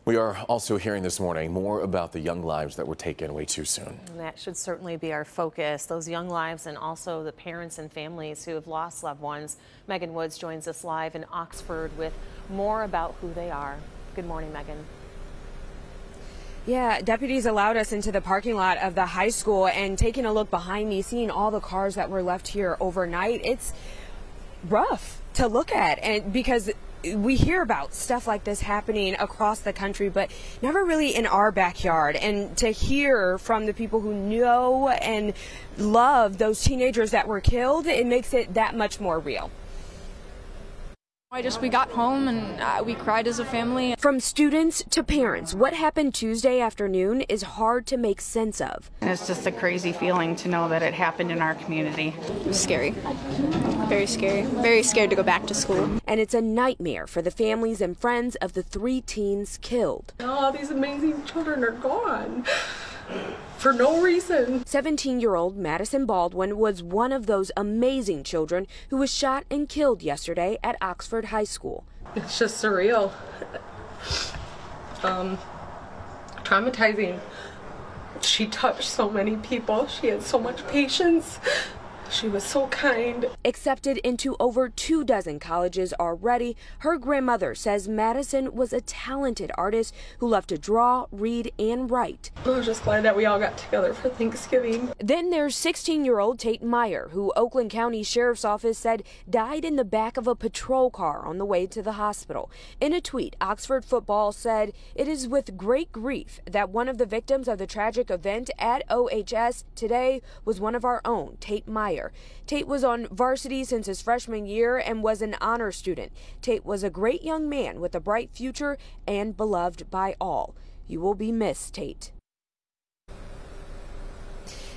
We are also hearing this morning more about the young lives that were taken way too soon. And that should certainly be our focus, those young lives and also the parents and families who have lost loved ones. Megan Woods joins us live in Oxford with more about who they are. Good morning, Megan. Yeah, deputies allowed us into the parking lot of the high school, and taking a look behind me, seeing all the cars that were left here overnight, it's rough to look at, and because we hear about stuff like this happening across the country, but never really in our backyard. And to hear from the people who know and love those teenagers that were killed, it makes it that much more real. We got home and we cried as a family. From students to parents, what happened Tuesday afternoon is hard to make sense of. And it's just a crazy feeling to know that it happened in our community. It was scary. Very scary. Very scared to go back to school. And it's a nightmare for the families and friends of the 3 teens killed. All these amazing children are gone. For no reason. 17-year-old Madison Baldwin was one of those amazing children who was shot and killed yesterday at Oxford High School. It's just surreal. Traumatizing. She touched so many people. She had so much patience. She was so kind. Accepted into over 24 colleges already, her grandmother says Madison was a talented artist who loved to draw, read, and write. I was just glad that we all got together for Thanksgiving. Then there's 16-year-old Tate Meyer, who Oakland County Sheriff's Office said died in the back of a patrol car on the way to the hospital. In a tweet, Oxford Football said, "It is with great grief that one of the victims of the tragic event at OHS today was one of our own, Tate Meyer." Tate was on varsity since his freshman year and was an honor student. Tate was a great young man with a bright future and beloved by all. You will be missed, Tate.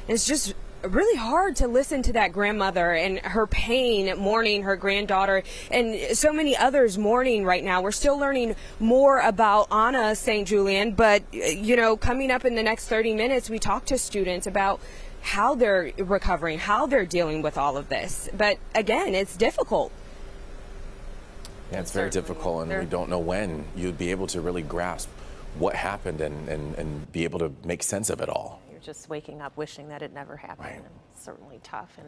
It's just really hard to listen to that grandmother and her pain mourning her granddaughter, and so many others mourning right now. We're still learning more about Anna St. Julian, but you know, coming up in the next 30 minutes, we talk to students about how they're recovering, how they're dealing with all of this. But again, it's difficult. Yeah, it's very difficult, and we don't know when you'd be able to really grasp what happened and be able to make sense of it all. You're just waking up wishing that it never happened. Right. And it's certainly tough, and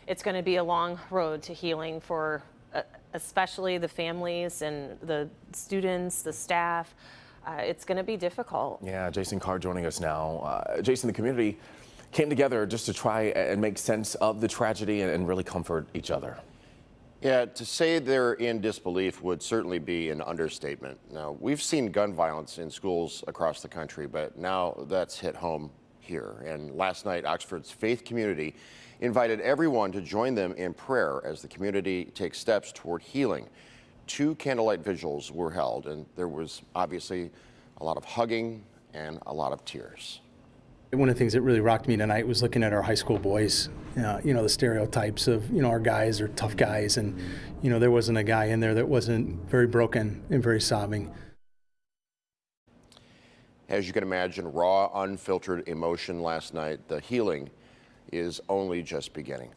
it's going to be a long road to healing for especially the families and the students, the staff. It's going to be difficult. Yeah, Jason Carr joining us now. Jason, the community came together just to try and make sense of the tragedy and really comfort each other. Yeah, to say they're in disbelief would certainly be an understatement. Now, we've seen gun violence in schools across the country, but now that's hit home here. And last night, Oxford's faith community invited everyone to join them in prayer as the community takes steps toward healing. 2 candlelight vigils were held, and there was obviously a lot of hugging and a lot of tears. One of the things that really rocked me tonight was looking at our high school boys. You know, the stereotypes of, you know, our guys are tough guys, and, you know, there wasn't a guy in there that wasn't very broken and very sobbing. As you can imagine, raw, unfiltered emotion last night. The healing is only just beginning.